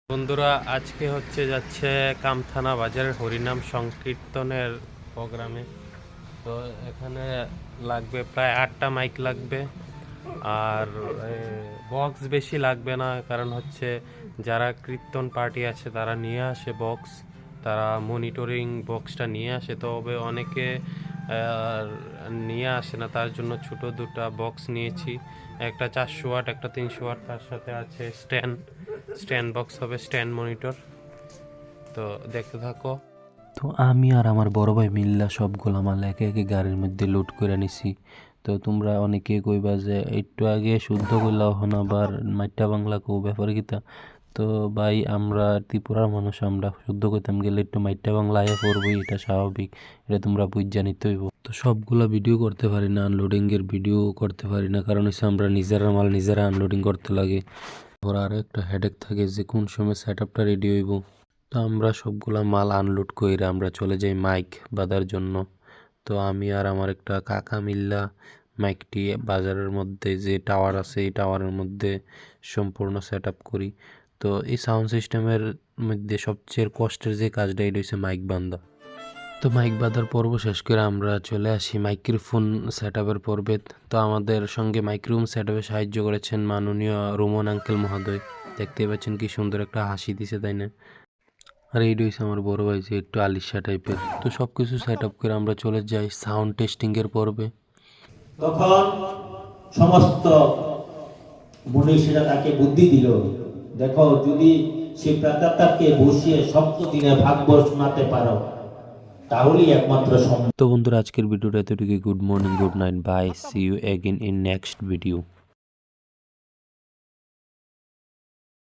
বন্ধুরা আজকে যাচ্ছে কামথানা বাজারের হরিনাম সংকীর্তনের প্রোগ্রামে। তো এখানে লাগবে প্রায় 8টা মাইক লাগবে, আর বক্স বেশি লাগবে না, কারণ যারা কীর্তন পার্টি আছে তারা নিয়ে আসে বক্স, তারা মনিটরিং বক্সটা নিয়ে আসে, তবে অনেকে নিয়ে আসে না, তার জন্য ছোট দুটো বক্স নিয়েছি, একটা 400 ওয়াট, একটা 300 ওয়াট, তার সাথে আছে স্ট্যান্ড বক্স হবে, স্ট্যান্ড মনিটর। তো দেখতে থাকো। তো আমি আর আমার বড় ভাই মিল্লা সবগুলা মাল একে একে গাড়ির মধ্যে লোড করে নিছি। তো তোমরা অনেকে কইবা যে একটু আগে শুদ্ধ কইলাও হন আবার মাইটা বাংলা কো ব্যাপার কিতা। তো ভাই আমরা ত্রিপুরার মানুষ, আমরা শুদ্ধ কইতাম গেলে একটু মাইটা বাংলা আয়া পড়বই, এটা স্বাভাবিক, এটা তোমরা বুঝ নিতে হইব। তো সবগুলা ভিডিও করতে পারি না, আনলোডিংয়ের ভিডিও করতে পারি না, কারণ হচ্ছে আমরা নিজেরা মাল নিজেরা আনলোডিং করতে লাগে। ওরা আরও একটা হেডেক থাকে যে কোন সময় সেট আপটা রেডি হইব। তো আমরা সবগুলা মাল আনলোড করে আমরা চলে যাই মাইক বাঁধার জন্য। তো আমি আর আমার একটা কাকা মিল্লা মাইকটি বাজারের মধ্যে যে টাওয়ার আছে এই টাওয়ারের মধ্যে সম্পূর্ণ সেট আপ করি। তো এই সাউন্ড সিস্টেমের মধ্যে সবচেয়ে কষ্টের যে কাজটা এটা হচ্ছে মাইক বান্ধা। তো মাইক বাঁধার পর্ব শেষ করে আমরা চলে আসি মাইক্রোফোন সেট আপের পর্বে। তো আমাদের সঙ্গে মাইক্রোফোন সেট আপে সাহায্য করেছেন মাননীয় রোমন আঙ্কেল মহোদয়। দেখতে পাচ্ছেন কি সুন্দর একটা হাসি দিছে, তাই না? আর এইটা হচ্ছে আমার বড় ভাই, যে একটু আলিশা টাইপের। তো সব কিছু সেট আপ করে আমরা চলে যাই সাউন্ড টেস্টিংয়ের পর্বে। তখন সমস্ত মনীষীরা তাকে বুদ্ধি দিল, দেখো যদি সেই প্রাতাপটাকে বসিয়ে সপ্ত দিনে ভাগবত শোনাতে পারো তাহলেই একমাত্র সম্ভব। তো বন্ধুরা আজকের ভিডিওটা এতটুকু। Good morning, good night, bye, see you again in next video.